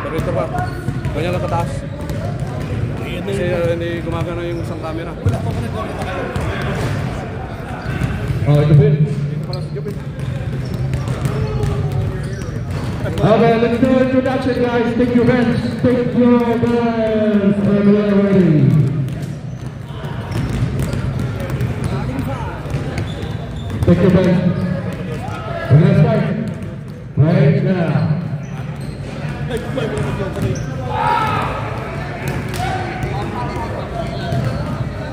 Ito pa. Ganyan lang kataas. Kasi hindi gumagana yung isang camera. Oh, ito po. Okay, let's do introduction, guys. Take your bench. Take your bench. And we're ready. Take your bench. We're gonna start right now.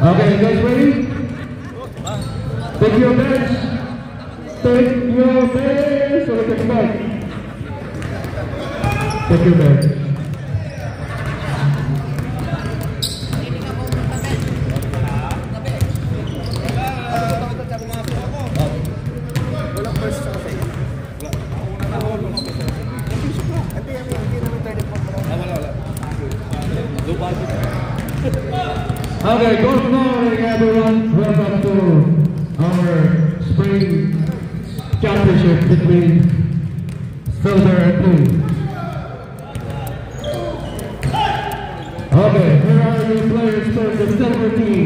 Okay, you guys ready? Take your bench. Take your bench. So take it back. Take your bench. Okay, good morning everyone. Welcome to our spring championship between silver and blue. Okay, here are the players for the silver team.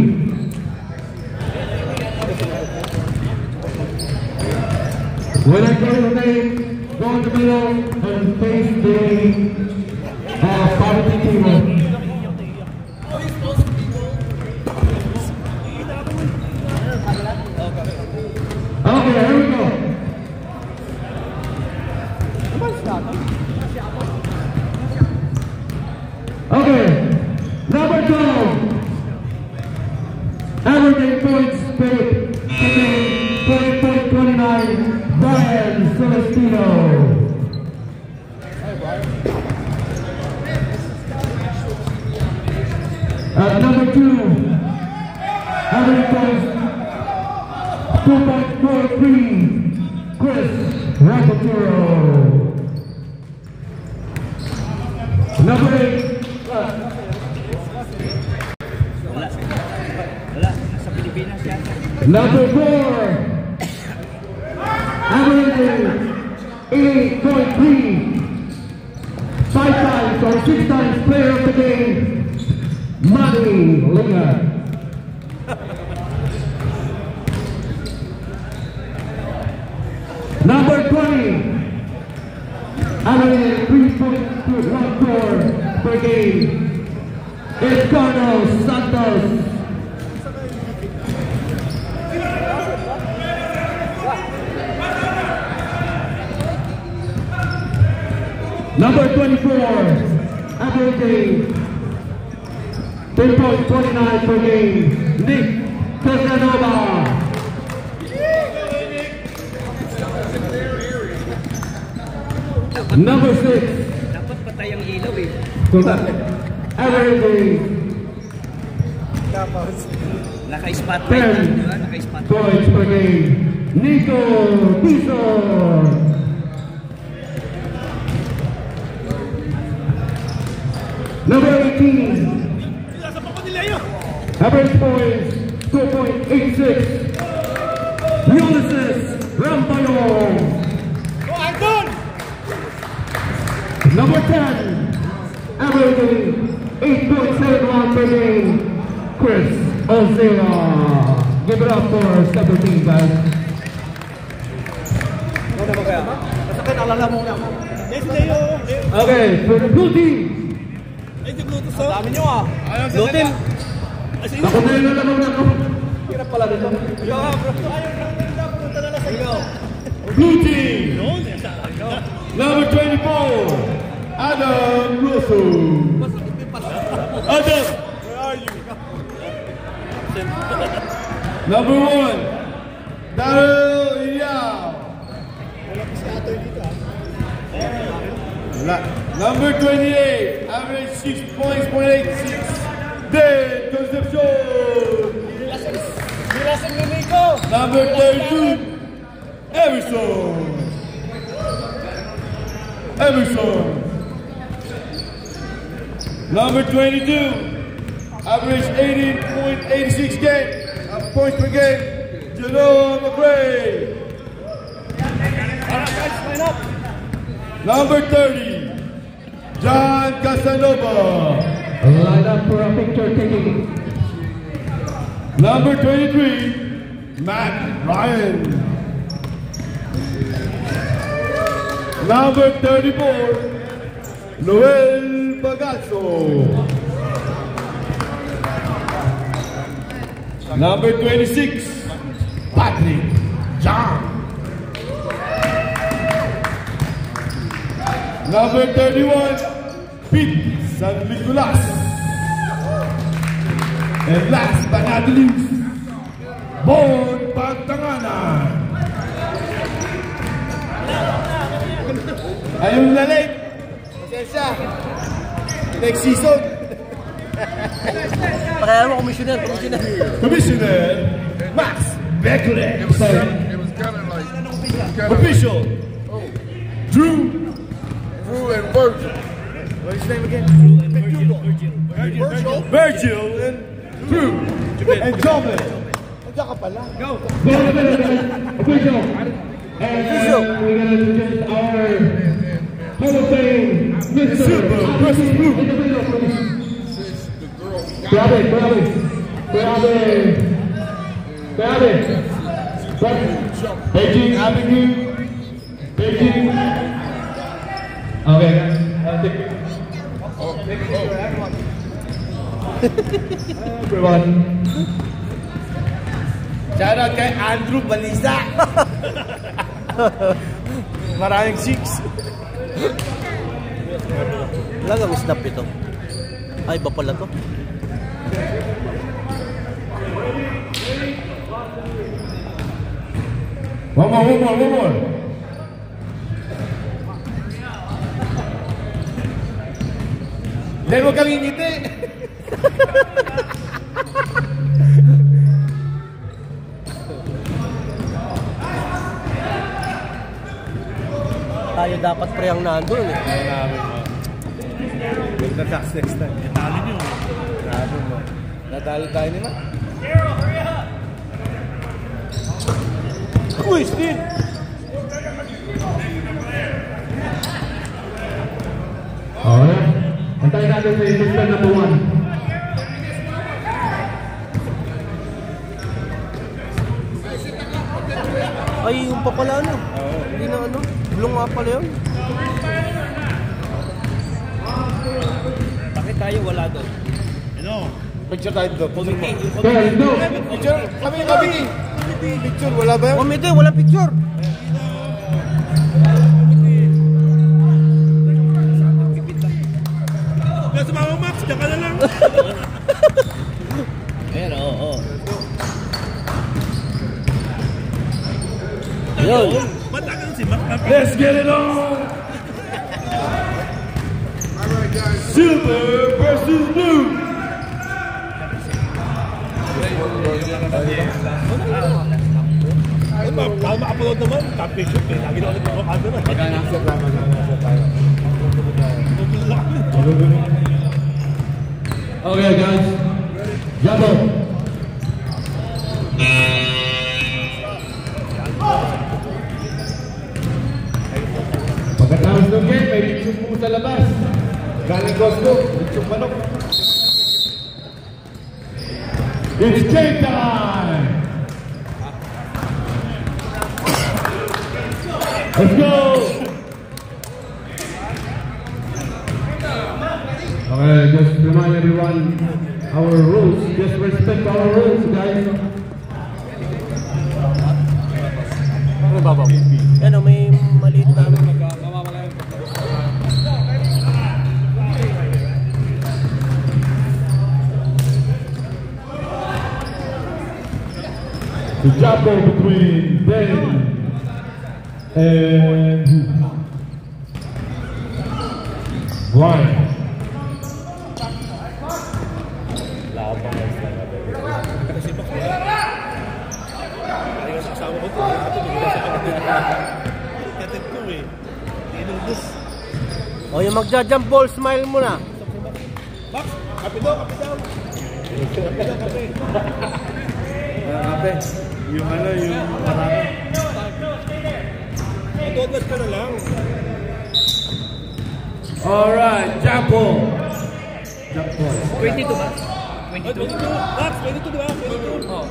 When I call your name, go in the middle and face the party team. Okay, here we go. Okay, number 12. Averaging points paid today, point 29, Brian Celestino. At number 2, averaging points 2.43, Chris Rapaturo. Number 8. Number 4. Averaging 8.3. 5 times or 6 times player of the game, Manny Lingard. Number 20, averaging 3.14 per game, is Carlos Santos. Number 24, averaging 10.29 per game, Nick Casanova. Number 6. Dapat patay ang ilaw eh. Averaging naka-spotlight. 10 points per game, Nico Dizon. Number 18. Average points 2.86, Ulysses Rampayon. Number 10, averaging 8.71 per game, Chris Ozera. Give it up for 17, guys. Okay, for the blue team. Dami nyo ah. Blue team. Ako na yun lang ako. Hirap pala dito. Blue team. Number 24, Adam Russo. Adam, where are you? Number 1, Daryl Yao. Number 28, average 6 points, .86, Dan Concepcion. Number 32, Emerson. Number 22, average 18.86 points per game, Jerome McRae. Number 30, John Casanova. Line up for a picture taking. Number 23, Matt Ryan. Number 34, Noel Pagazzo. Number 26, Patrick John. Number 31, Pete San Nicolas. And last but not least, Bon Pagtanganan. Ayun na late. Pasensya. Next season. Pakaya mo, Commissioner. Commissioner Max Beckler. It was kind of like Official Drew and Virgil. What's his name again? Virgil and Drew and Joven. Nandiyan ka pala. Go. Official. And we're going to introduce our Hall of Fame, Mr. Silver versus Blue. Grab it. Beijing Avenue. Beijing. Okay. Everyone. Shout out kay Andrew Balisa. Maraming chicks. Talagang snap ito. Ay, iba pala to. One more. Dahil huwag kang ingiti. Tayo dapat pre ang nandun eh. Ganda tax next time. Natalo nyo. Grabe mo. Natalo tayo nila. Uy, Steve! Alright. Antayin natin sa assistant number 1. Ay, yung pa pala ano? Hindi na ano? Bulong nga pala yun. Bakit tayo wala doon? Ano? Picture tayo doon. Committee. Picture. Kami. Picture. Wala ba yun? Committee. Wala picture. Kaya sumama Max. Diyan ka na lang. Ayan, oo. Let's get it on! Alright, guys. Silver versus Blue. Ay, ma-upload naman. Top picture. Lagi na ulit ako camera. Mag-anasya tayo. Okay, guys. Jumbo. Pagkatapos ng game, may litsong po sa labas. Galing Costco, litsong manok. It's game time! Let's go! Okay, just remind everyone our rules. Just respect our rules, guys. Ano babaw? Ano, may maliit na ano. The jumbo between Ben and Ryan. O, yung magja-jump ball, smile muna. Kape daw. Kape. Yung ano, yung marami. Matodlas ka na lang. Alright, jump ball. Jump ball. 22 ba? 22. Max, 22 di ba? 22. Oh.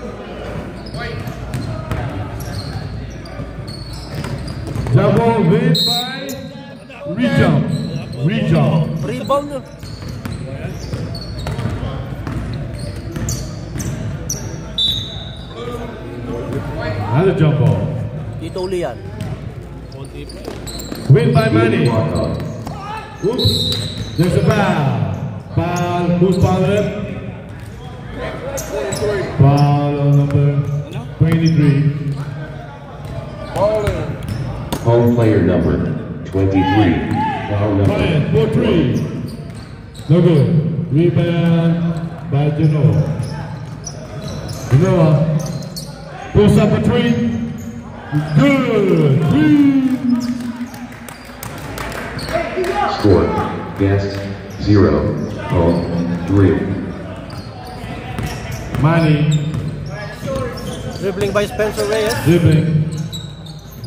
Jump ball win by rejump. Rejump. Rebound. Another jump ball. Dito uli yan. Win by money. Oops. There's a foul. Foul. Who's fouled it? Foul on number 23. Home player number 23. Foul number. Ryan, 4-3. No good. Rebound by Genoa. Genoa. Post up a three. Good. Score. Guest 0. Home 3. Manny. Dribbling by Spencer Reyes. Dribbling.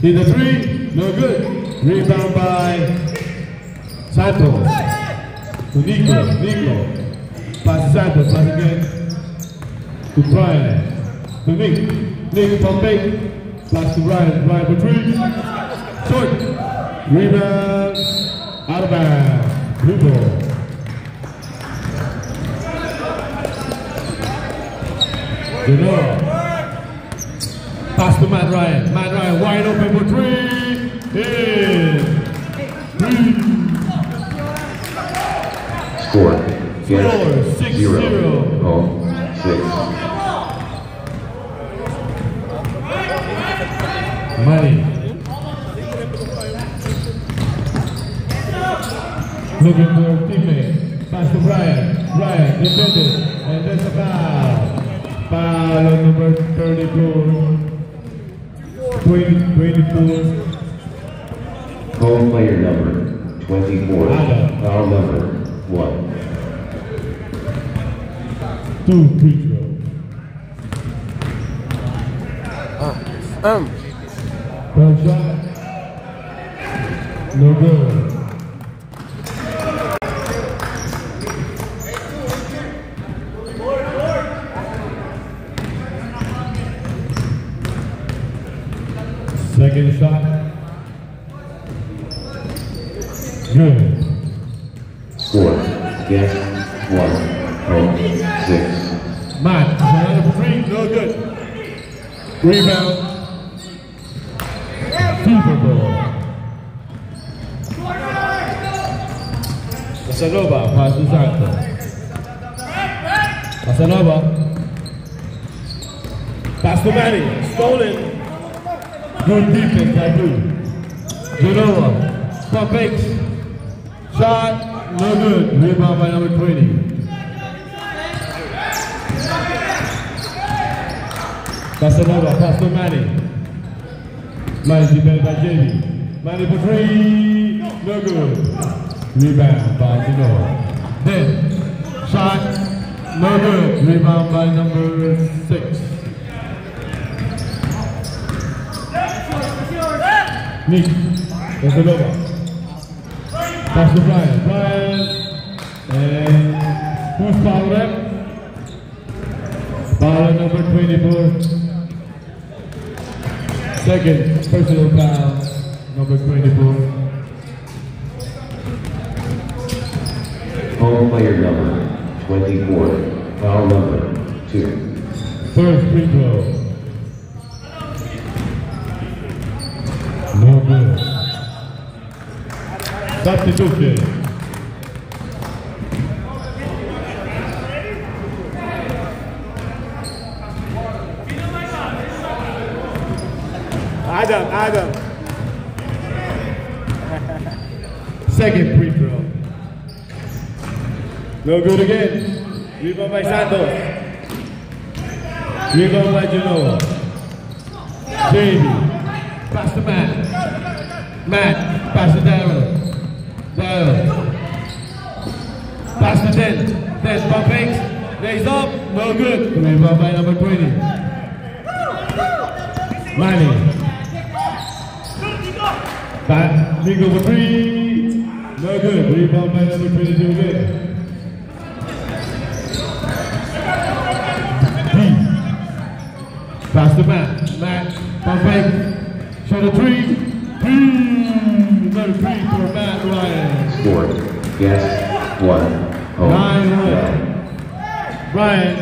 Hit the three. No good. Rebound by Santos. To Nico. Pass to Santos. Pass again. To Brian. To Nick. Nick from Big. Pass to Brian. Brian for three. Short. Rebound. Out of bounds. Blue ball. Genoa. Pass to Matt Ryan. Matt Ryan wide open for three. In. Score. Guest Score, 0. 6-0. Home 6. Money. Looking for a teammate. Pass to Brian. Brian defended. And there's a foul. Foul on number 34. 24. Home player number 24. Foul number 1. 2 free throw. First shot. No good. Second shot. Good. Score. Guest 1. Home 6. Matt, another three, no good. Rebound. Super ball. Casanova, pass to Santos. Casanova. Pass to Manny, stolen. Good defense, I do. Genoa, pump fakes. Shot, no good. Rebound by number 20. Casanova, pass to Manny. Manny defended by JV. Manny for three, no good. Rebound by Genoa. Then, shot, no good. Rebound by number 6. Nick, Casanova. Pass to Brian. Brian, and who's fouled up? Foul number 24. Second personal foul, number 24. Home player number 24. Foul number 2. First free throw. No good. Substitution. Adam. Second free throw. No good again. Rebound by Santos. Rebound by Genoa. Jamie. Pass to Matt. Matt. Pass to Daryl. Pass to Den. Pump fakes. Lays up. No good. Rebound by number 20. Manny. Back, Nico for three. No good. Rebound by number 22 again. Pass to Matt. Matt, pump fake. Shot a three. Another three for Matt Ryan. Score. Yes. 1. Home. 9-1. Ryan,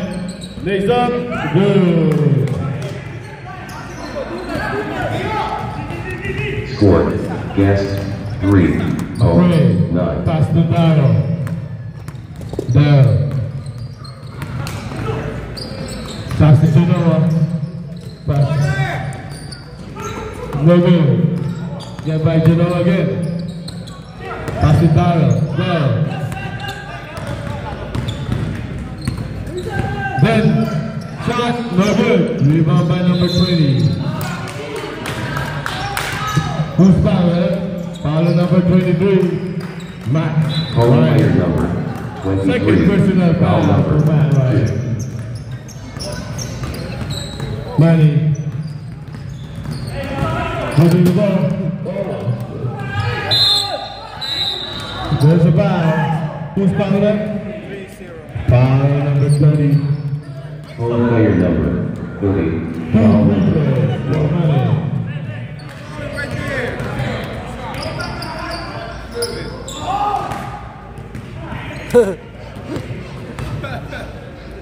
lays up. Good. Score. Yes. 3. Home. 9. Pass to Darrow. Darrow. Pass to Genoa. Pass. No good. Get by Genoa again. Pass to Darrow. Darrow. Then, shot, no good. Rebound by number 20. Who's foul? Foul number 23. Matt. Home player number 23. Second personal Foul foul for Matt number Ryan. Manny. Holding the ball. There's a foul. Who's fouled up? Foul number 30. Home player number 30. Foul number 1.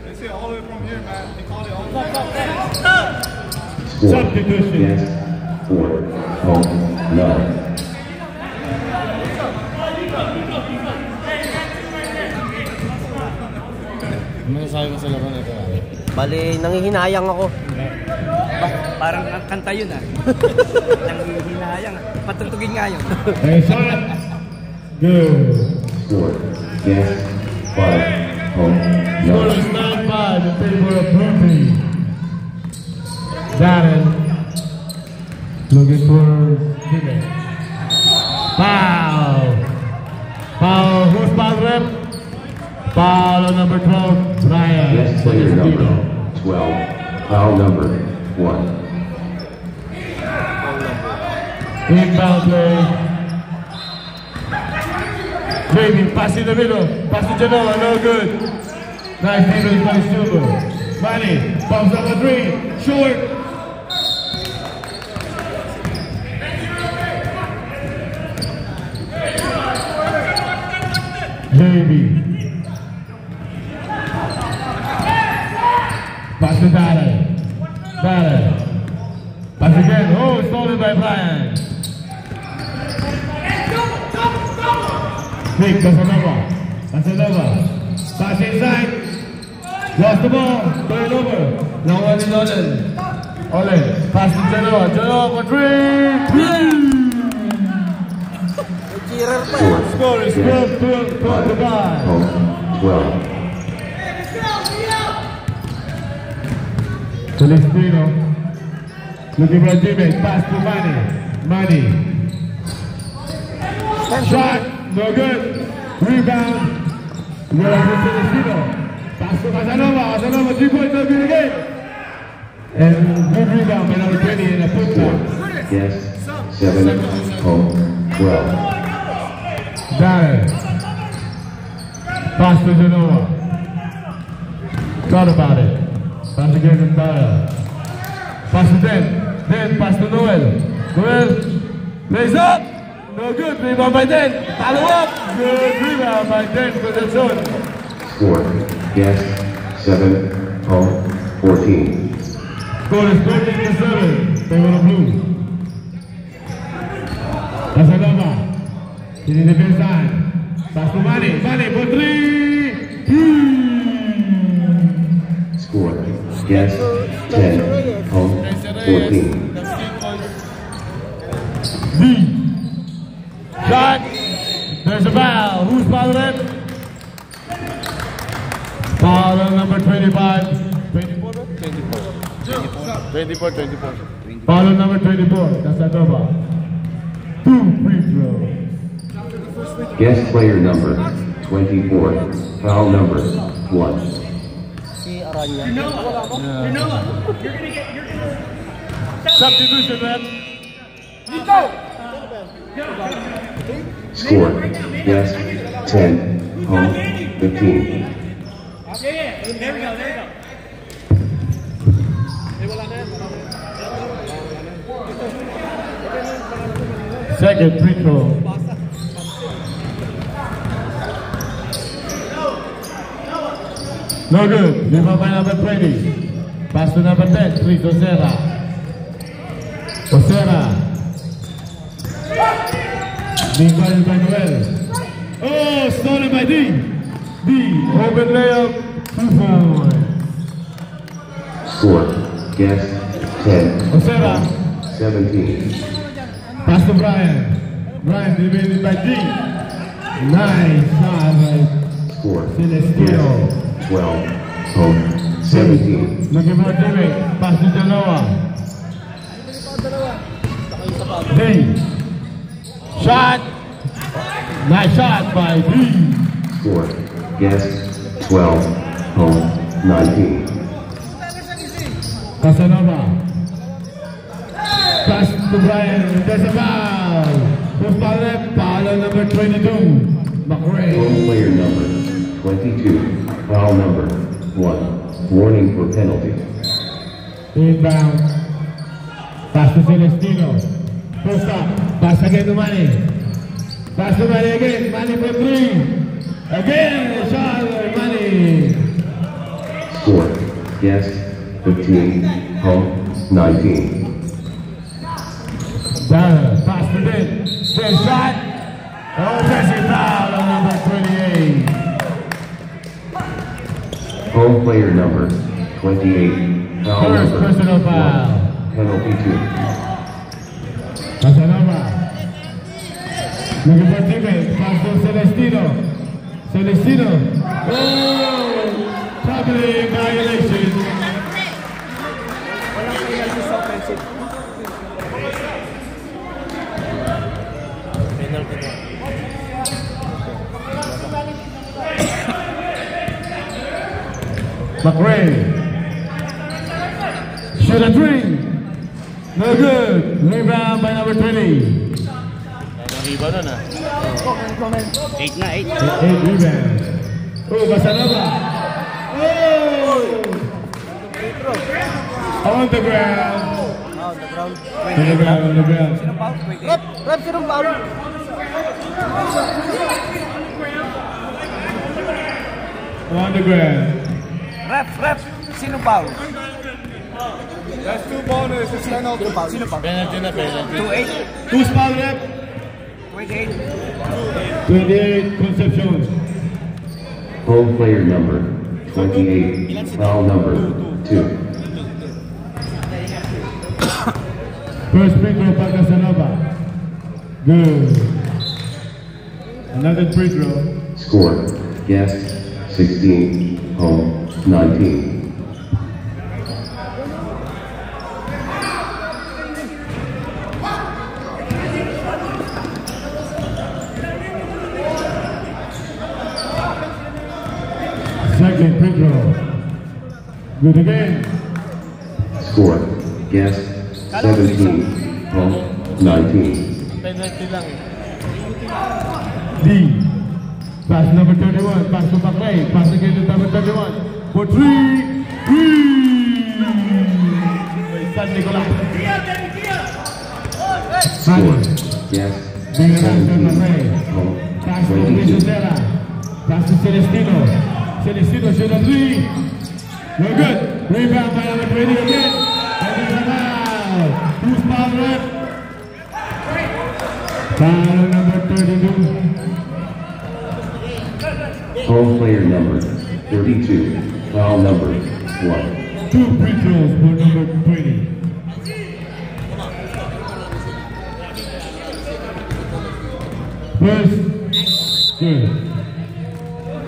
They see it all the way from here, man. They call it all the way. Score. Substitution. Yes. 4. Home. 9. Masasabi mo sa laro na ito. Bali, nangihinayang ako. Parang kanta yun ah. Nangihinayang. Patutugin nga yun. And shot. Good. Score. Yes. 5. Home. Score 9. is 9-5 in favor of Blue Team. Darren. Looking for Jimmy. Foul. Foul. Who's foul rep? Foul on number 12, Ryan. Yes, player number 12. Foul number 1. Inbound play. Baby, pass in the middle. Pass to Genoa, no good. Nice defense by Silver. Manny, bumps up a three. Short. Baby. Pass to Darren. Darren. Pass again. Oh, stolen by Brian. Nick, Casanova. Casanova. Pass inside. Lost the ball. Turn over. No one is Olen. Olen. Pass to Genoa. Genoa for three. Score is 12-5. Home. 12. Celestino. Looking for Jimmy. Pass to Manny. Manny. Shot. No good. Rebound. Well, for Celestino. Pass to Casanova. Casanova 3 points. No good again. And good rebound by number 20 in a put down. Yes. 7. Home. 12. Darren. Pass to Genoa. Thought about it. Pass again to Darren. Pass to Den. Den pass to Noel. Noel lays up. No good. Rebound by Den. Follow up. Good rebound by Den for the zone. Score. Yes. 7. Home. 14. Score is 13-7. Favor of Blue. Casanova. In the defense side. Pass to Manny. Manny for three. Score. Yes. 10. Home. 14. B. Shot. There's a foul. Who's fouled it? Foul on number 25. 24? 24. Foul on number 24. Casanova. 2 free throws. Guest player number 24. Foul number 1. Si Aranya. Substitution, man. Score, yes, 10, home, 15. Second free throw. No good. Rebound by number 20. Pass to number 10, please, Osera. Osera. Being guarded by Noel. Oh, stolen by D. D, open layup, 2 points. Score, yes, 10, Osera. 17. Pass to Brian. Brian divided by D. Nice shot by Score, Celestino. yes, 12, home, 17. Looking for Jimmy. Pass to Genoa. D. Shot. Nice shot by D. Score, yes, 12, home, 19. Casanova. Pass to Brian. There's a foul. Who's foul left? Foul on number 22. McRae. Home player number 22, foul number 1. Warning for penalty. Inbound. Pass to Celestino. Post up. Pass again to Manny. Pass to Manny again. Manny for 3. Again, shot by Manny. Score, yes, 15, home, 19. Down. Pass to Ben. Ben shot. Offensive foul on number 28. Home player number 28, foul First number personal foul. 1, penalty 2. Casanova. Looking for teammate. Pass to Celestino. Celestino. Oh! Traveling violation. McRae. Shoot a 3. No good. Rebound by number 20. 8 na, 8. 8 rebound. Oh, Casanova. Oh! On the ground. On the ground. On the ground, on the ground. Rep, sinong foul? On the ground. Ref, sino foul? That's 2 bonus. It's penalty. Sino foul? Penalty na penalty. 2-8, Who's foul rep? 28. 28 Concepcion. Home player number 28, foul number 2. First free throw by Casanova. Good. Another free throw. Score, yes, 16, home, 19. Second free throw. Good again. Score, yes, 17, home, 19. D. Pass number 31. Pass to McRae. Pass again to number 31. For 3. San Nicolas. Score, yes, 17, home, Pass to 22. Osera. Pass to Celestino. Celestino shoot a 3. No good. Rebound by number 20 again. And there's a foul. Who's foul rep? Foul number 32. Home player number 32, foul number 1. 2 free throws for number 20. First, good.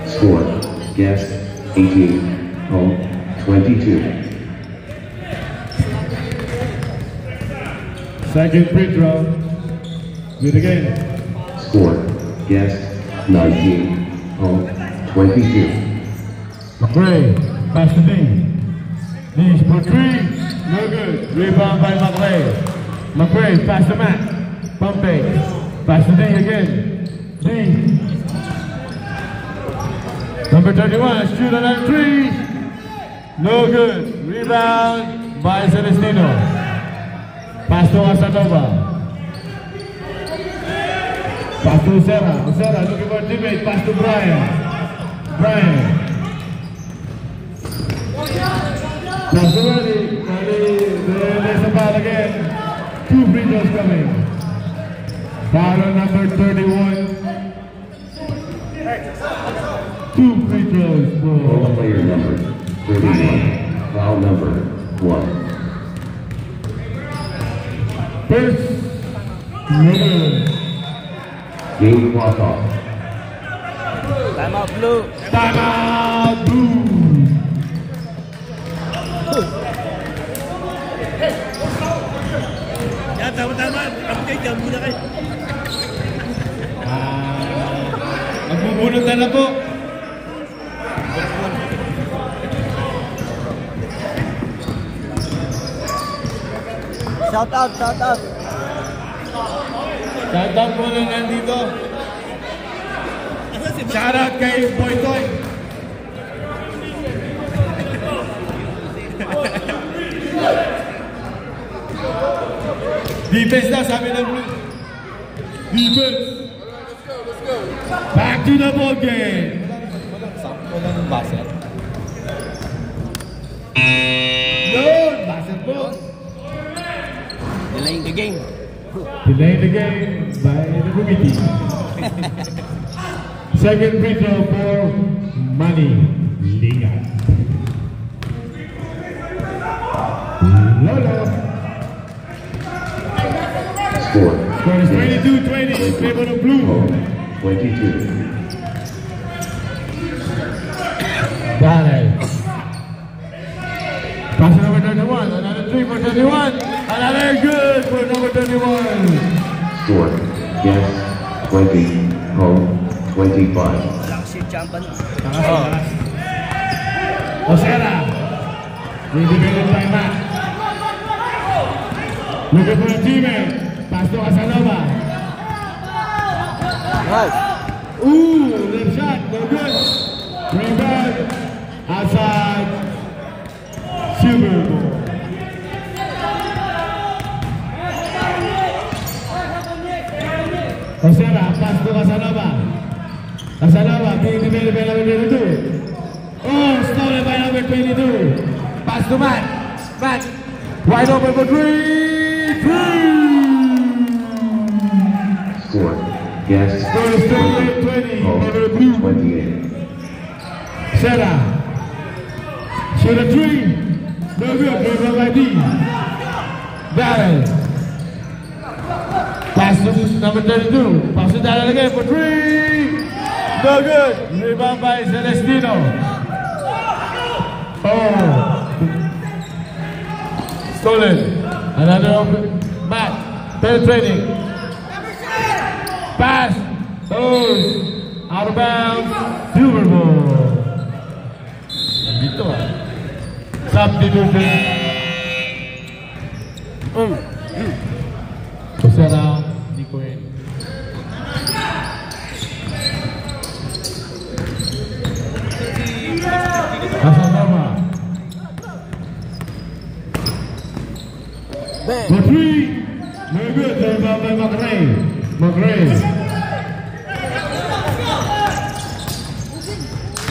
Score, yes, 18, home, 22. Second free throw. Good again. Score, yes, 19, home, 22. McRae, pass to D. D for 3. No good. Rebound by McRae. McRae, pass to Matt. Pump fake. Pass to D again. D. Number 31, shoot another three. No good. Rebound by Celestino. Pass to Casanova. Pass to Osera. Osera looking for a teammate. Pass to Brian. Brian. Pass to Manny. There's a foul again. 2 free throws coming. Foul on number 31. 2 free throws for Player number 31. Foul number 1. First, number. Game clock off. Time out, Blue. Time out, Blue. Yan, tama-tama. Update yan muna kayo. Magbubunot na po. Shout out, shout out. Shout out po na nandito. Shout out kay Boy Toy. Defense na, sabi ng Blue. Defense. Back to the ball game. Yun, basket po. Delaying the game. Delaying the game by the committee. Second free throw for Manny Liga. Lolo. Score. Score is 22-20 in favor of Blue. 22. Dale. Pass to number 31. Another 3 for 31. Another good for number 31. Score. Yes. 20. Home. 25. Wala kasi champion. Osera. Independent by Matt. Looking for a teammate. Pass to Casanova. Nice. Ooh, left shot. No good. Rebound. Outside. Super Bowl. Osera, pass to Casanova. Casanova, being defended by number 22. Oh, stolen by number 22. Pass to Matt. Matt, wide open for 3. 3. Score. Yes. Score is 38-20. Number Blue. 28. Sera. Shoot a 3. No good. Dribble by D. Darren. Pass to number 32. Pass to Darren again for 3. No good. Rebound by Celestino. Oh. Stolen. Another open. Matt. Penetrating. Pass. Goes. Out of bounds. Silver Bowl. Nandito ah. Substitution. Osera. Hindi ko eh. Casanova. For 3. No good. They're by McRae. McRae.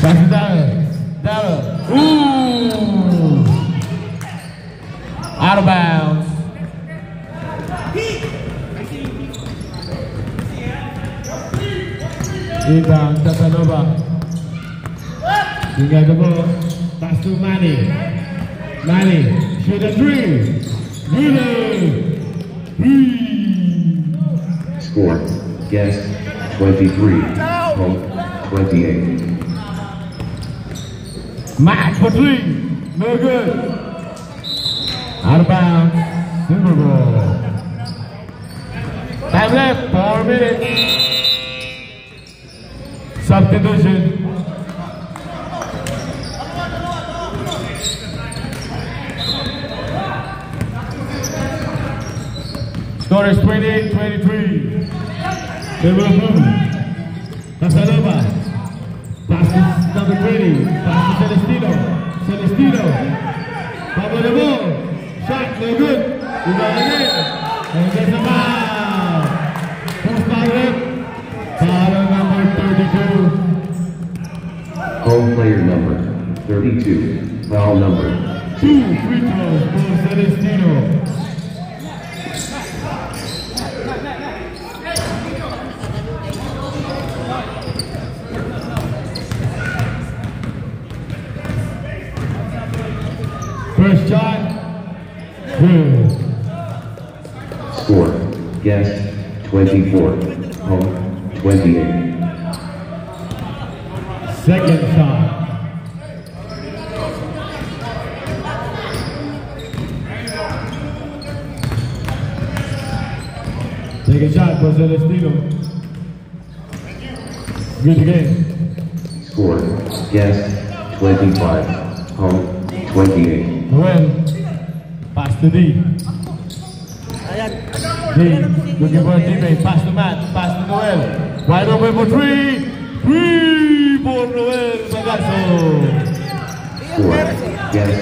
Back to Darrell. Darrell. Ooh. Out of bounds. Rebound, Casanova. You got the ball. Pass to Manny. Manny, shoot a 3. Good. 3. Score. Yes. 23. Home. 28. Matt for 3. No good. Out of bounds. Silver Bowl. Time left. 4 minutes. Substitution. Score is 28-23. Silver Blue. Casanova. Pass to number 20. Pass to Celestino. Celestino. Bubble the ball. Shot, no good. Rebound again. And there's a foul. First foul rep. Foul number 32. Home player number 32. Foul number 2 free throws for Celestino. First shot, good. Score, guest 24, home 28. Second shot. Take a shot for Celestino. Good game. Score, guest 25, home 28. Noel, pass to D. D, looking for a teammate. Pass to Matt. Pass to Noel. Wide open for 3. 3 for Noel Bagasso. Score, guest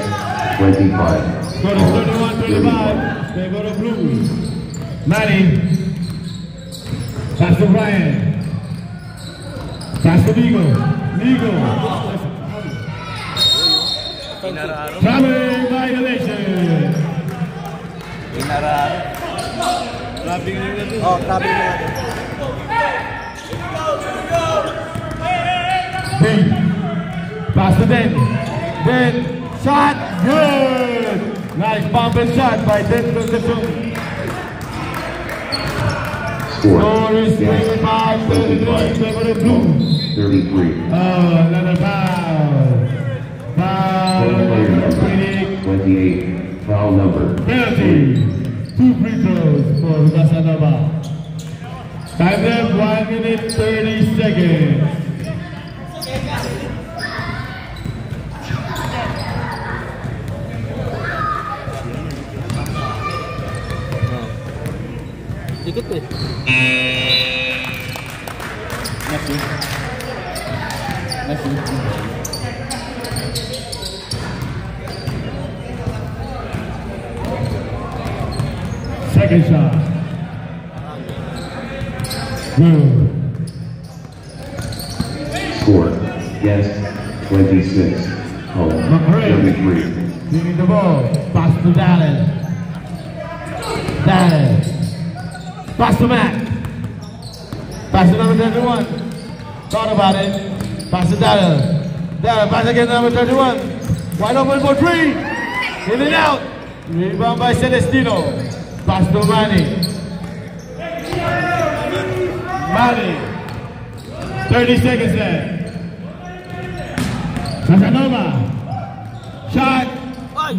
25, Score is home 31-25. They go to Blues. Manny. Pass to Brian. Pass to Nigo. Nigo. Traveling violation. Oh, grabe na natin. Den. Pass to Den. Den. Shot. Good. Nice bump and shot by Den Concepcion. Score, is guest 25, 25, home 33. Oh, another foul. Foul Home player number number 28. 28, foul number Penalty. 2 free throws for Casanova. Time left 1 minute 30 seconds. Dikit eh. Second shot. Good. Score, guest 26, home McRae. 33. Giving the ball. Pass to Dallas. Dallas. Pass to Matt. Pass to number 31. Thought about it. Pass to Dallas. Dallas. Pass again to number 31. Wide open for 3. In and out. Rebound by Celestino. Pass to Manny. Manny. 30 seconds left. Casanova. Shot.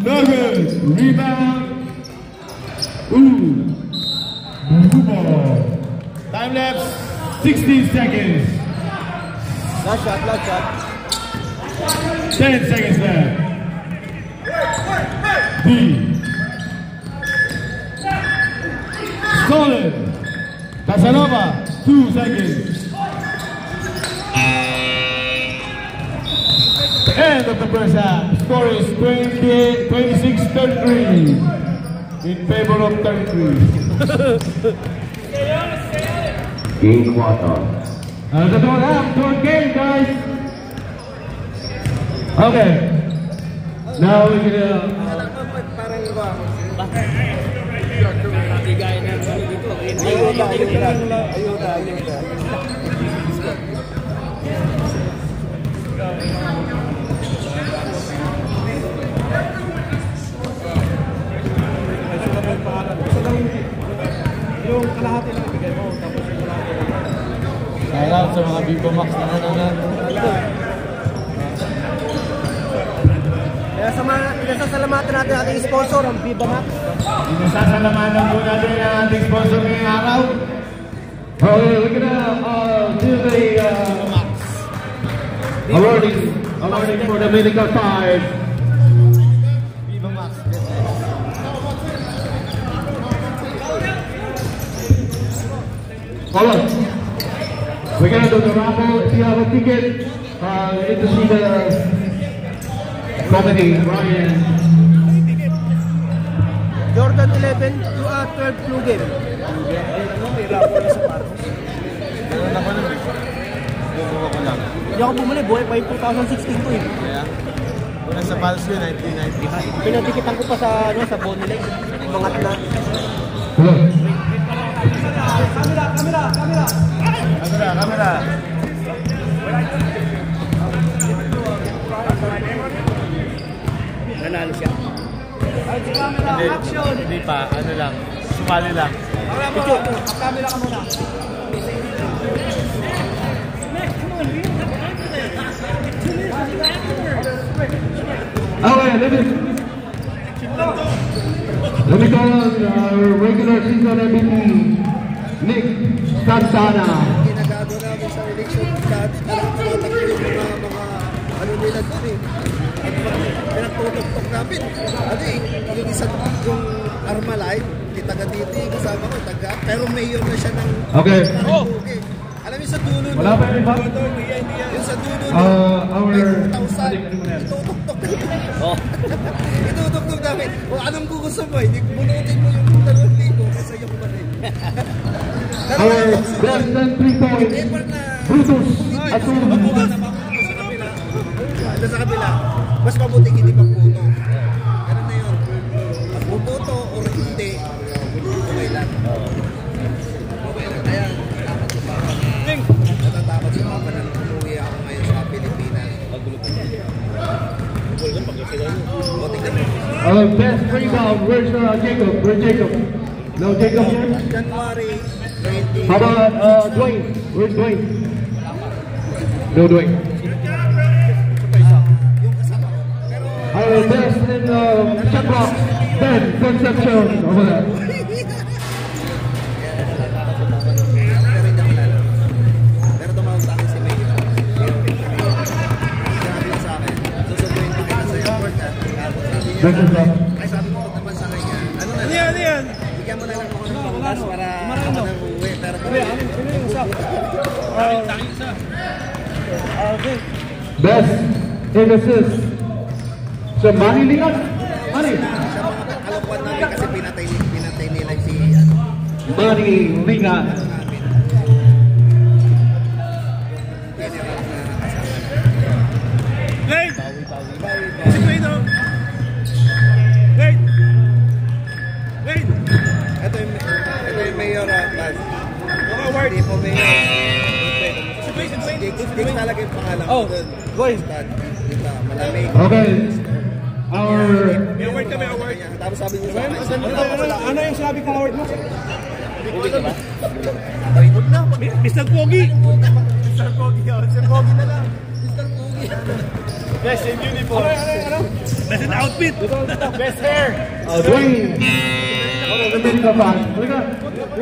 No good. Rebound. Ooh. Blue ball. Time lapse. 16 seconds. Last shot, last shot. 10 seconds left. D. Solid. Casanova. 2 seconds. End of the first half. Score is 26-33 in favor of 33. Game clock on. The third game, guys. Okay. Now we're gonna. Yung kalahati lang ibigay mo, tapos yung Shout out sa mga Viva Max na nanonood. Pinasasalamatan natin ating sponsor, ang Viva Max. Pinasasalamatan po natin ang ating sponsor ngayong araw. Okay, we're gonna do the awarding for the medical card. Viva Max. Hold on. We're gonna do the raffle. If you have a ticket, you need to see the comedy, Ryan. Jordan 11 to 12 flu game. May rapo na sa Marcos. Meron ako nun eh. Bubuka ko lang. Hindi ako bumili, buhay pa yung 2016 ko eh. Kaya? Una sa Pals ko, 1995. Pinadikitan ko pa sa, sa Bonnie Mangat na. Hello. Camera. Nanalo siya. Hindi pa, ano lang. Sumali lang. Camera ka muna. Okay, let me call on our regular season MVP, Nick Santana. Ginagago namin sa election dati tatakbo yung mga ano nila doon eh. Pinagtutok namin. Ano eh, yung isa yung Armalay, taga dito kasama ko, taga, pero mayor na siya ng Okay. Alam niyo sa dulo Wala pa yung iba? yung sa dulo Our... itutok namin. O anong gugusto mo eh? Bunutin mo yung 2,000 kasi yung kumarin. Our best and 3 points, Brutus Atun. Ito sa kabila, mas mabuti hindi magputo. Ganun na yun. Magputo o hindi, okay lang. Kaya, natatakot sa mga nang umuwi ako ngayon sa Pilipinas. Our best rebound, where's Jacob? Where's Jacob? No Jacob here? January 20. How about Dwayne? Where's Dwayne? No Dwayne. Our best in shot block, Ben Concepcion over there. Pero tumawag sa akin si May. Sinabi niya sa akin, susunduin pa kita sa airport ha. Ay sabi ko naman sa kanya, ano yan? Bigyan mo na lang ako ng panggas para ako nang uwi. Pero Best in assist. So Manny Ligas? Manny. sa mga kalokohan namin kasi pinatay nila si Manny Ligas. Wait! Wait! Ito yung mayor Bas. Hindi po mayor. Jake talaga yung pangalan ko doon. Boy! Diba, malamig. Okay. Our Award kami, award. Tapos sabi niya sa akin, Ano yung sabi kong award mo? ay, huwag na. Mr. Pogi! Mr. Pogi na lang. Mr. Pogi. Best in uniform. Best in outfit! Best hair. Dwayne. Nandun ka ba? Halika.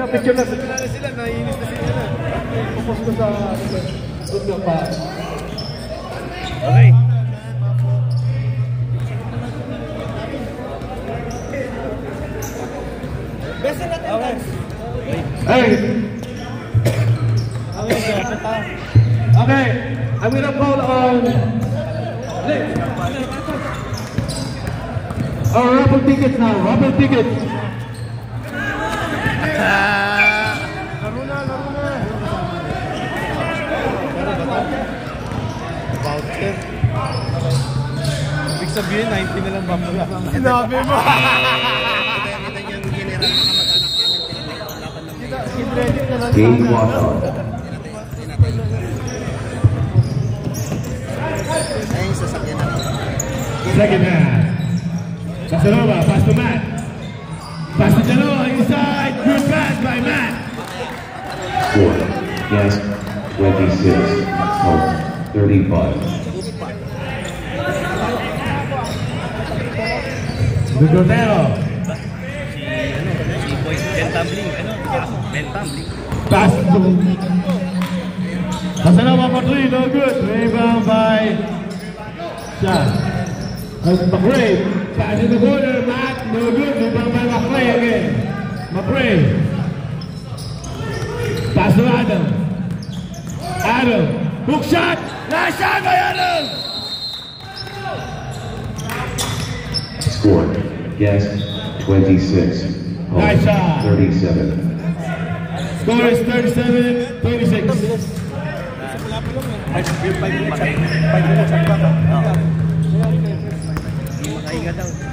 Picture na. Sila, naiinis na sila. Focus ko sa... Good ka pa. Okay. Hey. Okay. I'm gonna call on Nick. Oh, raffle tickets now. Raffle tickets. Voucher. Ibig sabihin, 90 na lang ba pala? Sinabi mo! Game walk-off. Ayun, sasakyan na. Second half. Casanova, pass to Matt. Pass to Genoa, inside. Good pass by Matt. Score. Guest 26. Home 35. Gutotero. Si Boy Ben Tumbling. Ben Tumbling. Pass to Casanova for three, no good. Rebound by John. McRae. Pass in the corner, Matt. No good. Rebound by McRae again. McRae. Pass to Adam. Adam. Hook shot. Nice shot by Adam. Score, Guest 26, home Nice shot. 37. Score is 37-26.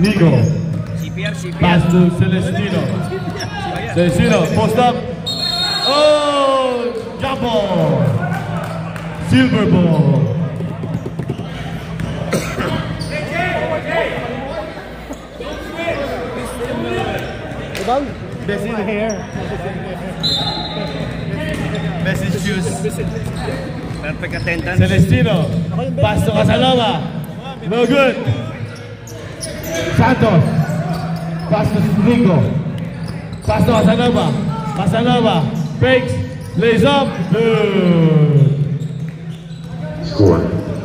Nico. Pass to Celestino. Celestino, post up. Oh, jump ball. Silver ball. Best in hair. Best in shoes. Perfect attendance. Celestino, pass to Casanova. No good. Santos, pass to Nico. Pass to Casanova. Casanova, fakes, lays up. Good. Score,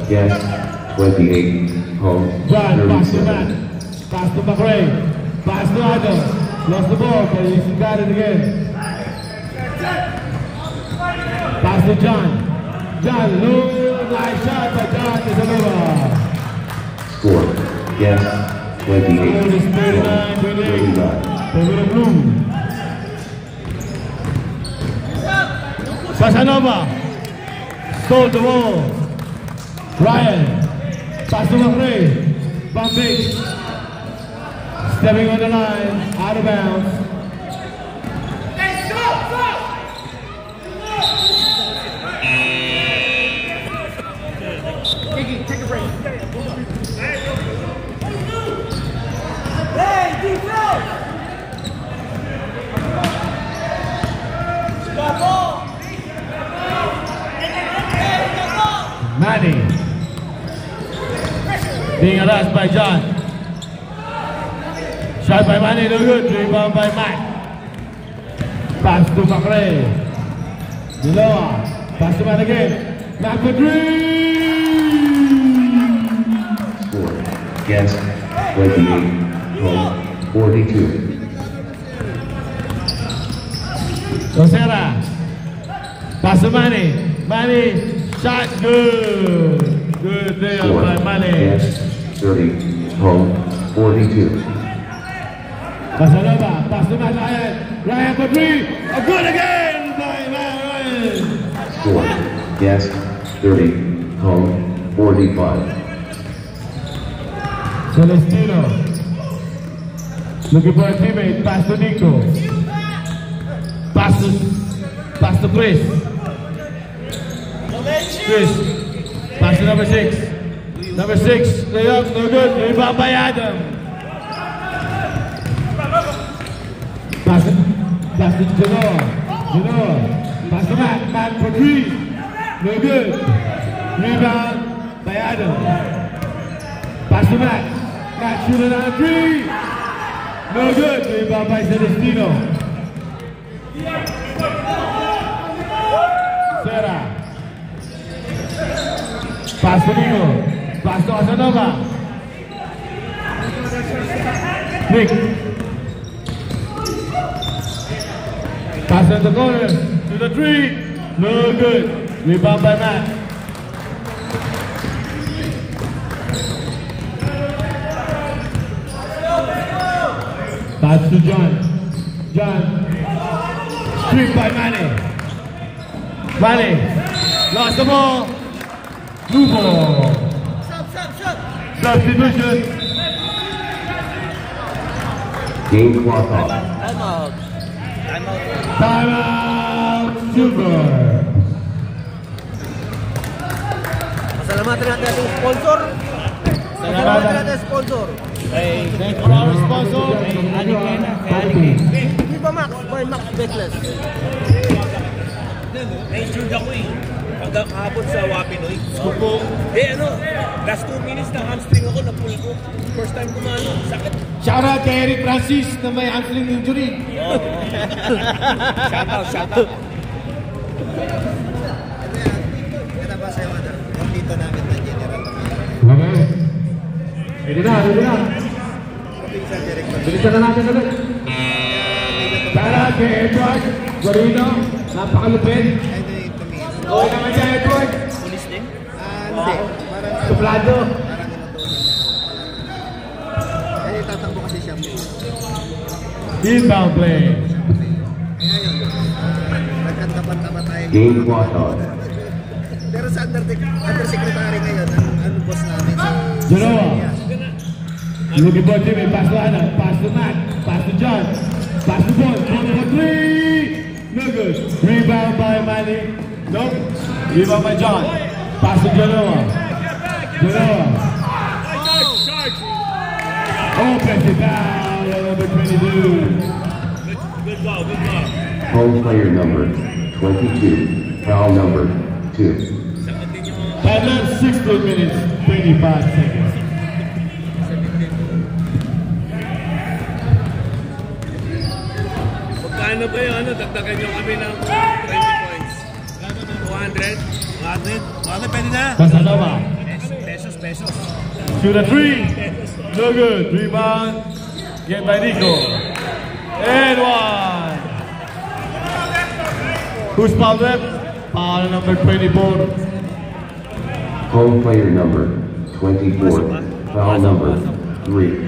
Guest 28, home John, pass to Matt. 37. Pass to McRae. Pass to Adam. Lost the ball, but he got it again. Pass to John. John, nice shot by John Casanova. Score, Guest 28, Score is 39, 39. Over the blue. Casanova stole the ball. Ryan, pass to McRae. Pump fakes. Stepping on the line, out of bounds. Take a break. Manny. Being harassed by John. Shot by Manny, no good. Rebound by Matt. Pass to McRae. Diloa. Pass to Matt again. Matt for three. Score, Guest 28, home 42. Rosera. Pass to Manny. Manny. Shot good. Good there by Score, Manny. Guest 30, home 42. Casanova. Pass to Matt Ryan. Ryan for three. A good again by Matt Ryan. Score, Guest 30, home 45. Celestino. Looking for a teammate. Pass to Nico. Pass to Chris. Chris. Pass to number 6. Number 6. Lay up. No good. Rebound by Adam. Pass to Genoa. Genoa. Pass to Matt. Matt for three. No good. Rebound by Adam. Pass to Matt. Matt shooting on a three. No good. Rebound by Celestino. Serra. Pass to Nico. Pass to Casanova. Nick. Pass in the corner. To the three. No good. Rebound by Matt. Pass to John. John. Street by Manny. Manny. Lost the ball. Blue ball. Substitution. Game clock off. Timeout. Silver. Pasalamatan natin ating sponsor. Pasalamatan natin sponsor. Thank you our sponsor. Viva Max by Max Betless. Na-injured ako eh. Hanggang kahapon sa Wapinoy. Last 2 minutes na hamstring ako, na-pull ko. First time kumano, sakit. Shout out kay Eric Francis na may hamstring injury. Shout out. Kaya ba sa'yo, yung dito namin na general. Okay. Ready na. Bilisan na natin ulit. Shout out kay Edward Guarino. Napakalupit. Okay naman siya, Edward. Suplado. Parang inutusan niya. Eh, tatakbo kasi siya. Inbound play. Kaya yun, nagkantapan-tapa tayo. Game clock on. Pero sa undersecretary ngayon, ang boss namin sa Genoa. Looking for Jimmy, pass to Anna, pass to Matt, pass to John, pass to Paul, for three! No good. Rebound by Manny. Nope. Rebound by John. Pass to Genoa. Genoa. Offensive foul, number 22. Good ball, good ball. Home player number 22. Foul number 2. Time left 16 minutes, 25 seconds. Magkano ba yun? Dagdagan nyo kami ng 20 points. 200? 200 pwede na? Casanova. Pesos. Shoot a three. No good. Rebound. Get by Nico. And one. Who's fouled left? Foul number 24. Home player number 24. Foul number 3.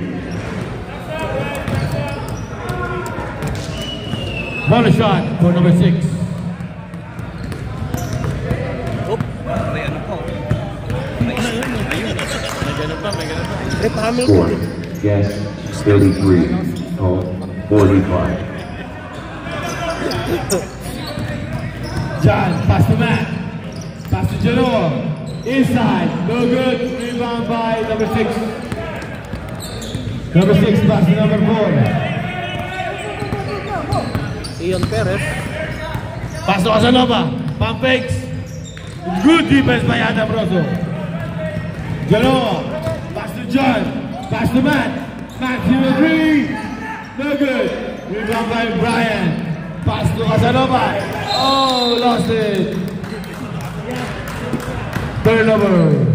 Bonus shot for number 6. Score. Guess 33. Home 45. John, pass to Matt. Pass to Genoa. Inside. No good. Rebound by number 6. Number 6 pass to number 4. Ian Perez. Pass to Casanova. Pump fakes. Good defense by Adam Rosso. Genoa. Pass to John. Pass to Matt. Matt, 3. No good. Rebound by Brian. Pass to Casanova. Oh, lost it. Turnover.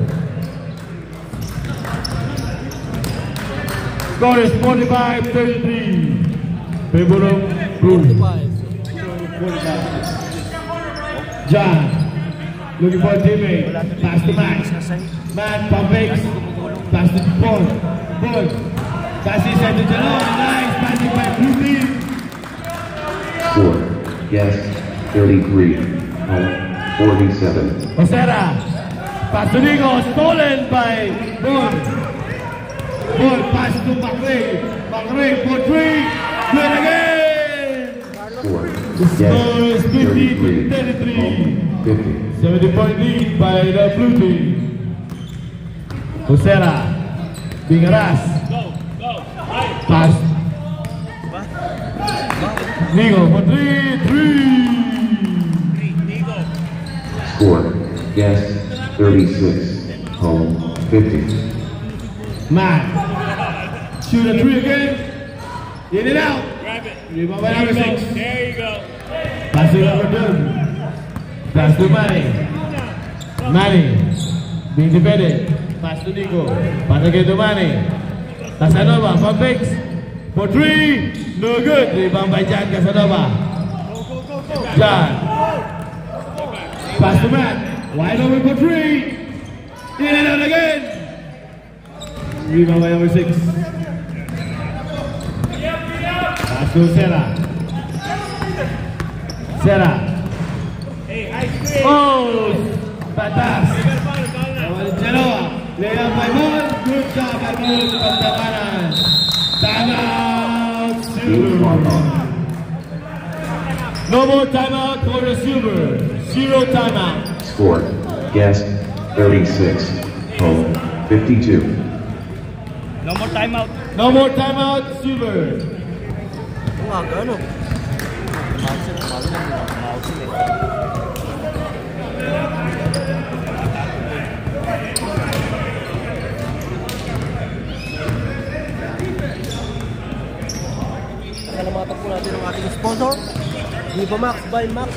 Score is 45-33. Favor of Bruce. John. Looking for a teammate. Pass to Matt. Matt, pump fakes. Pass to Paul. Paul. Pass inside to Genoa. Nice passing by Blue team. Score. Guess 33. Home 47. Osera. Pass to Nico. Stolen by Paul. Paul pass to McRae. McRae for 3. Good again. Score. The score is 33. 50-33. Home 50. 70-point lead by the blue team. Osera. Bingaras. Pass. Nico for 3. Score. Guess 36. Home 50. Matt. Shoot a 3 again. In and out. Grab it. Rebound by number 6. There you go. Pass to number 2. Pass to Manny. Manny. Being defended. Pass to Nico. Pass again to Manny. Casanova. Pump fakes. For 3. No good. Rebound by John Casanova. John. Pass to Matt. Wide open for 3. In and out again. Rebound by number 6. Pass to Serra. Serra. Oh, bad pass. Genoa. Layup by Mon. Good job by Mon. Pagtamanan. Timeout. Game clock on. No more timeout for the Silver. 0 timeout. Score. Guess 36. Home 52. No more timeout. No more timeout, Silver. Ano? Salamatan po natin ang ating sponsor. Viva Max by Max.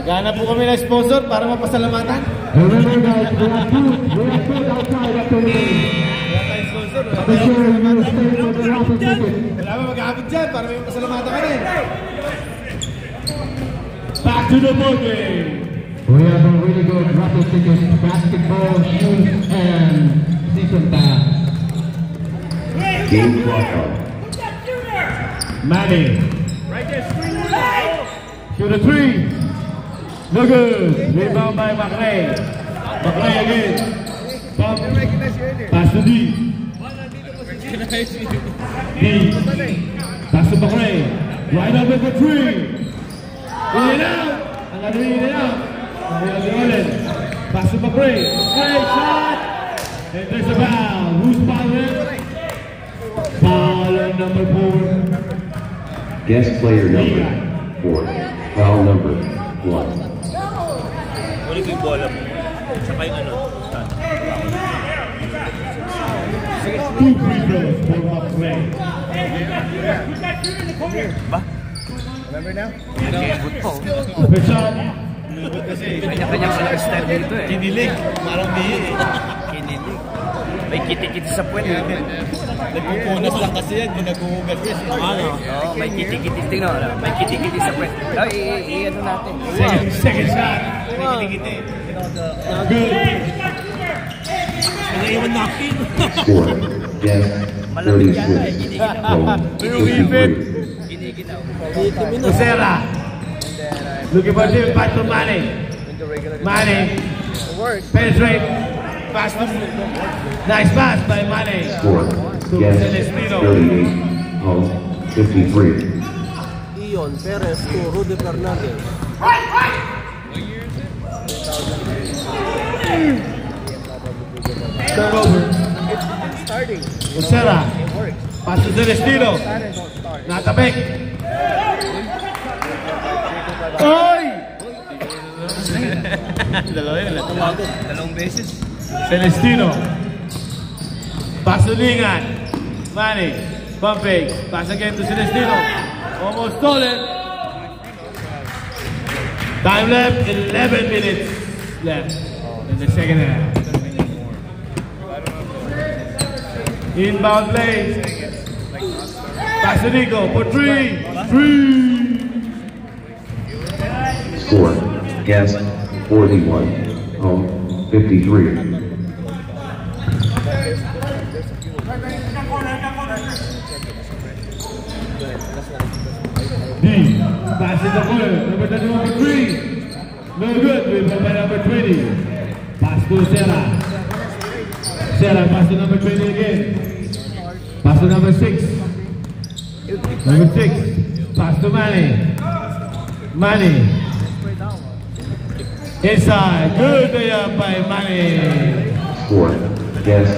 Naghanap po kami ng sponsor para mapasalamatan. Remember guys, we have food outside after the game. Make sure you stay for the raffle ticket. Wala ba mag-aabot dyan para may mapasalamatan ka rin. Back to the ball game. We have a really good raffle ticket, basketball, shoes, and season pass. Game clock on. Manny. Shoot a three. No good. Rebound by McRae. McRae again. Pump. Pass to D. D. Pass to McRae. Wide open for three. In and out. Another in and out. Pass to McRae. Great shot. And there's a foul. Who's fouling? Foul number 4. Guest player number 4. Foul number 1. Kunin ko yung bola mo. Saka yung ano. Two free throws for McRae. Ba? Remember now? Open shot. Kanya-kanyang style dito eh. Kinilig. Parang diin eh. Kinilig. May kiti-kiti sa puwet. Nagpupunas lang kasi yan, hindi naghuhugas yan. Oo, may kiti-kiti. Tingnan mo, may kiti-kiti sa puwet. I-ano natin. Second shot. May kinikiti. Good. Naiwan natin. Score. Guest 36. Home 53. Lucera. Looking for him, pass to Manny. Manny. Penetrate. Pass to nice pass by Manny. Score. Guest 38. Home 53. Ion Perez to Rudy Fernandez. Turnover. Lucera. Pass to Celestino. Natabek. Oy! Dalawang beses. Celestino. Pass to Lingan. Manny. Pump fake. Pass again to Celestino. Almost stolen. Time left, 11 minutes left in the second half. Inbound play. Pass to Nico for 3. Score. Guest 41. Home 53. D. Pass in the corner. Number 31 for 3. No good. Rebound by number 20. Pass to Serra. Serra pass to number 20 again. Pass to number 6. Number 6. Pass to Manny. Manny. Inside. Good layup by Manny. Score. Guest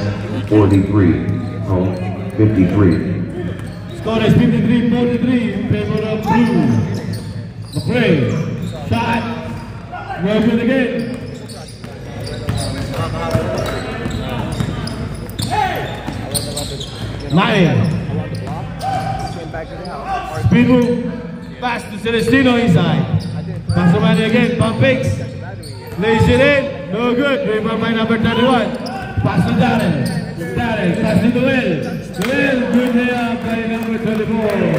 43. Home 53. Score is 53-43 in favor of blue. McRae. Shot. No good again. Manny. Speed move. Pass to Celestino inside. Pass to Manny again. Pump fakes. Lays it in. No good. Rebound by number 31. Pass to Darren. Darren. Pass to Noel. Noel. Good layup by number 24.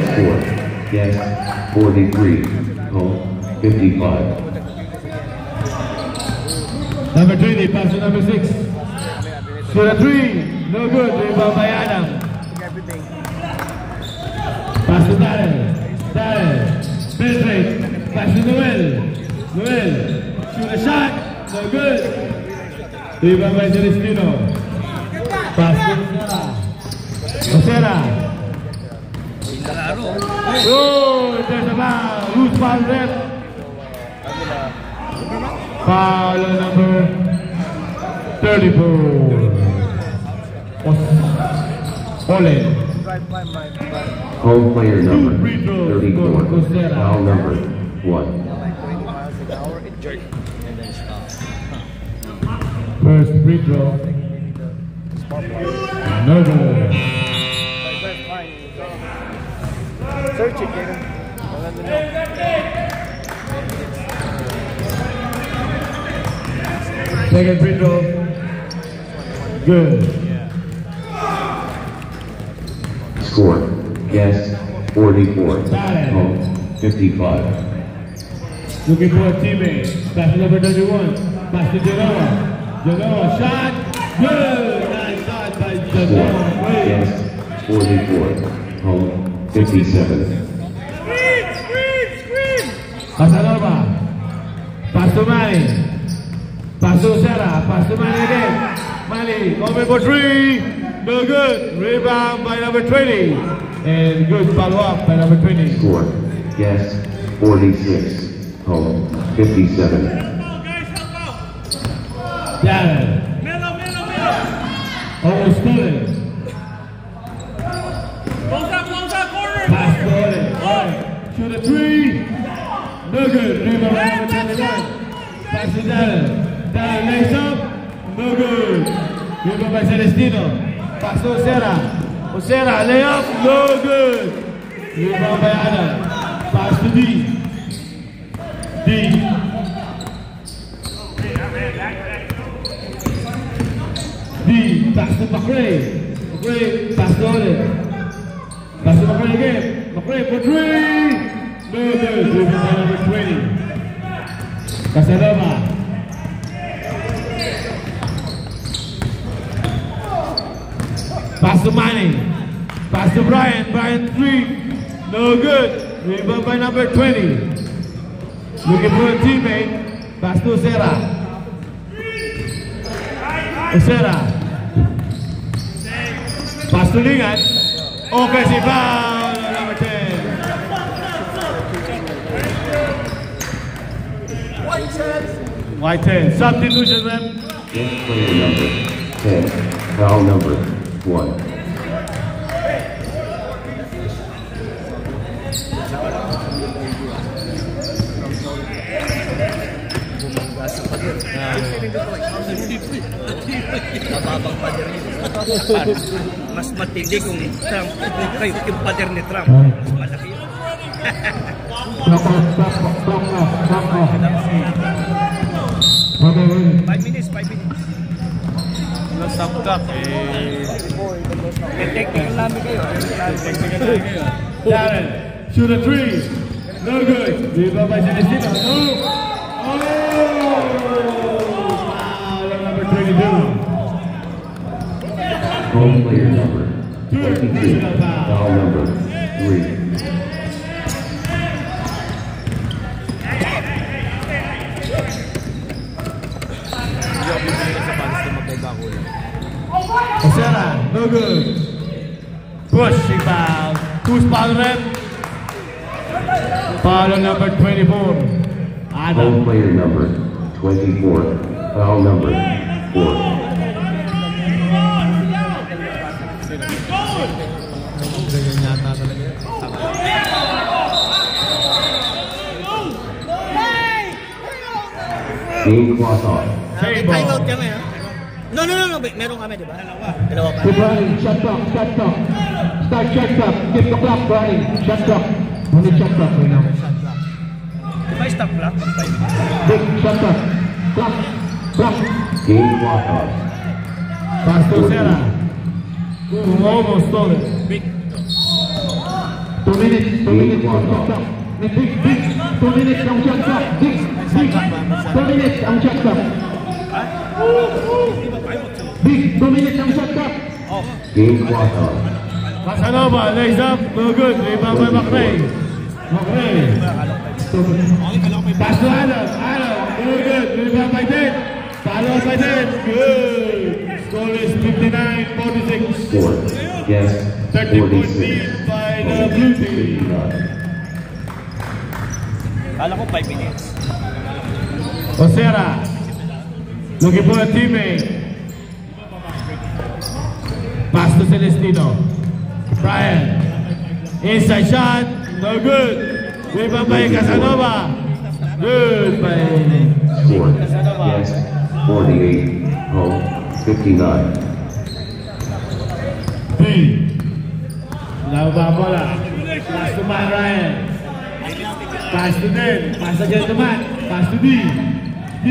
Score. Guest 43. Home 55. Number 20. Pass to number 6. Shoot a 3. No good. Rebound by Adam. Pass to Darren. Darren. Penetrate. Pass to Noel. Noel. Shoot a shot. No good. Rebound by Celestino. Pass to Lucera. Oh, there's a foul. Who's foul rep? Foul number 34. Ole. Home player number 34. Foul number 1. First free throw. No good. Search it, Gator. Second free throw. Good. Score. Guest 44. Home 55. Looking for a teammate. Pass to number 31. Pass to Genoa. Genoa shot. Good. Nice shot by Genoa. Yes, 44. Home, 57. Casanova. Pass to Manny. Pass to Serra. Pass to Manny again. Manny open for three. No good. Rebound by number 20. And good follow up by number 20. Score, yes, 46. Home, 57. Darren. Almost stolen. Pass to Ole. Shoot a three. No good. Rebound by number 29. Pass to Darren. Darren lays up. No good. Rebound by Celestino. Pass to Osera. Osera layup. No good. Rebound by Adam. Pass to D. D. D. Pass to McRae. McRae. Pass to Ole. Pass to McRae again. McRae for three. No good. Rebound by number 20. Casanova. Pass to Manny. Pass to Brian. Brian 3. No good. Rebound by number 20. Looking for a teammate. Pass to Osera. Osera. Pass to Lingat. Offensive foul on number 10. White 10. Substitution, man. Yes, player number 10. Foul number 1. Mas matindi kung Trump, yung pader ni Trump. Mas malaki yun. Five minutes. Stop clock. Technical namin kayo. Darren, shoot a three. No good. Rebound by Celestino. No. Oh! Foul on number 22. Home player number 22. Foul number 3. Osera, no good. Push, foul. Who's foul rep? Foul on number 24. Adam. Home player number 24. Foul number 4. Game clock on. Time out kami ha? No. Meron kami, di ba? Dalawa pa. Brian, shot clock. Start shot clock. Keep the clock, Brian. Shot clock. Only shot clock right now. Di ba stop clock? Big shot clock. Clock. Game clock on. Pass to Osera. Almost stolen. Big. 2 minutes. Shot clock. Big. 2 minutes ang shot clock. Big. 2 minutes ang shot clock. Big. 2 minutes ang shot clock. Game clock on. Casanova lays up. No good. Rebound by McRae. Pass to Adam. No good. Rebound by 10. Follow by 10. Good. Score is 59-46. Score, yes, 30-point 46. lead by the blue team. Kala ko 5 minutes. Osera, looking for a teammate. Pass to Celestino. Brian, inside shot, no good. Rebound by Casanova. Good by Score, Casanova. yes, 48. Home, 59. B. Laba bola. Pass to Matt Ryan. Pass to Den. Pass again to Matt. Pass to D. D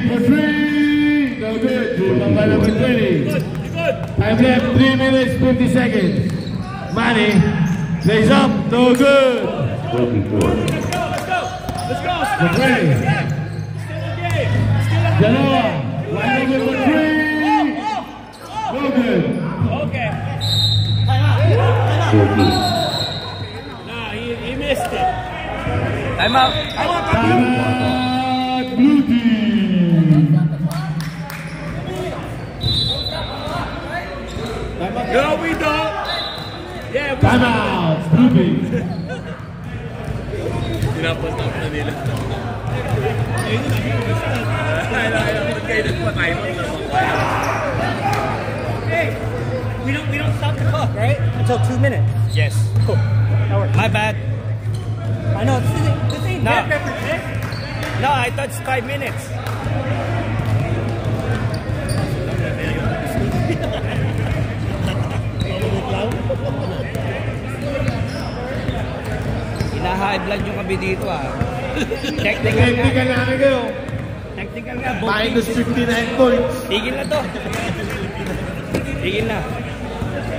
for 3. No good. Rebound by number 20. Time left 3 minutes 50 seconds. Manny lays up. No good. 24. McRae. Genoa. Wide open for three. No good. Okay. 14. Nah, he missed it. Time out. Timeout, blue team. No, we don't. Yeah, we Timeout, blue team. Tinapos na ako na nila. Hey, we don't stop the clock, right? Until 2 minutes. Yes. Cool. That works. My bad. I know this ain't No. No, I thought it's 5 minutes. Hina-high blood yung kabi dito Technical namin kayo. Technical nga. Minus 59 points. Tigil na to. Tigil na.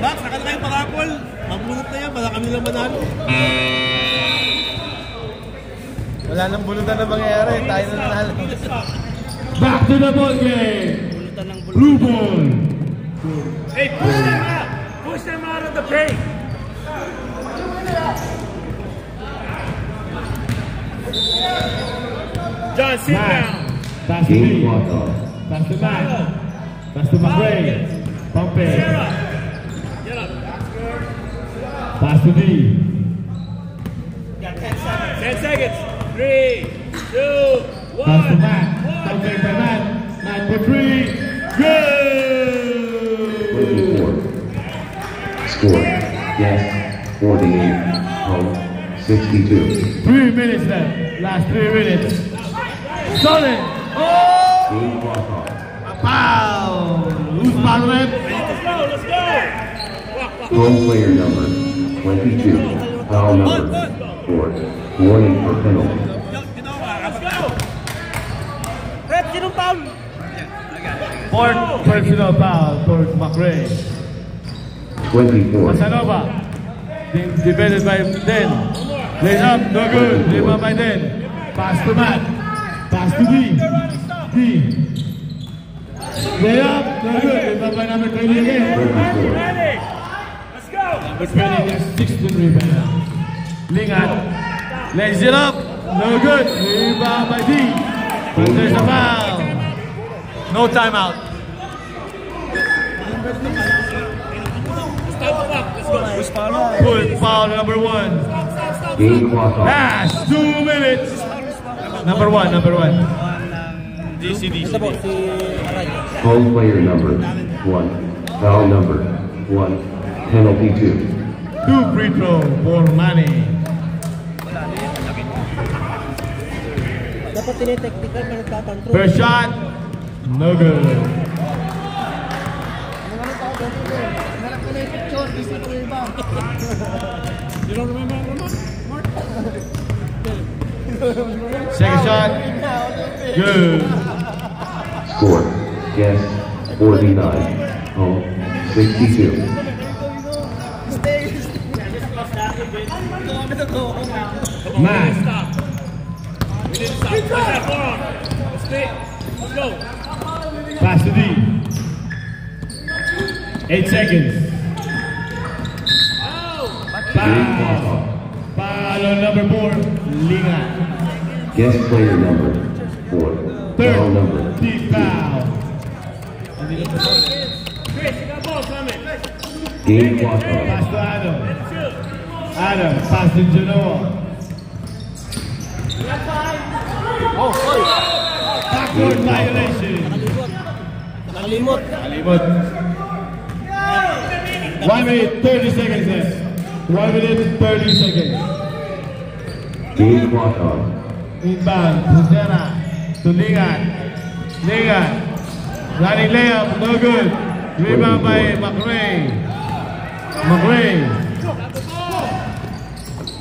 Max, saka na kayo pakakol. Mabunot na yan, baka kami lang manalo. Wala nang bulutan na mangyayari. Tayo na nanalo. Back to the ball game. Blue ball. Hey, push them out! Push them out of the paint! John, sit down. Pass to Game me. clock on. Pass to Matt. Pass to McRae. Pump it. Sarah, get up. Pass to D. 10 seconds. 3, 2, 1. Pass to Matt. Pump it by Matt. Matt for three. Good. 24. Score. Yes. 48. Home. 62. 3 minutes left. Last 3 minutes. Solid. Oh! Game clock on. Foul. Who's foul left? Let's go, let's go. Home player number 22. Foul number 4. Warning for penalty. Let's go. Rep, sinong foul? Fourth personal foul for McRae. 24. Casanova. Defended by Den. Lays up, no good. Rebound by Den. Pass to Matt. Pass to D. D. Lay up, no good. Rebound by number 20 again. 24. Let's go. Number 20 gets 16 rebound. Lingat. Lays it up, no good. Rebound by D. But there's a foul. No timeout. Let's go. Pull foul number 1. Game clock on. Last 2 minutes. Number 1. Home player number 1. Foul number 1. Penalty 2. 2 free throw for Manny. Dapat tinetechnical pero nagtatanto. First shot, no good. You don't remember, Mark? Second shot, good. Score. Yes. 49. Home. 62. Man, We didn't stop. Push that forearm. Let's stay. Let's go. pass to D. 8 seconds. Game clock Foul. on. Foul on number 4, Linga. Guest player number 4. Foul number Third, deep foul. Chris, you got ball coming. Game clock on. Pass to Adam. Adam, pass to Genoa. Backward violation. Nakalimot. Kalimot. 1 minute, 30 seconds left. 1 minute, 30 seconds. Game clock on. Inbound, Pusera, to Lingat. Lingat. Running layup, no good. Rebound by McRae. McRae.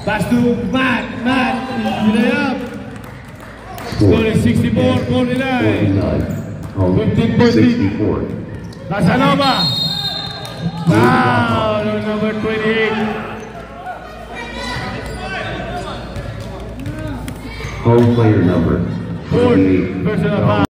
Pass to Matt. Matt, layup. Score is 64, 49. 49. Home. 15-14. 64. Casanova. Foul on number 28. Home player number 4 28. personal foul.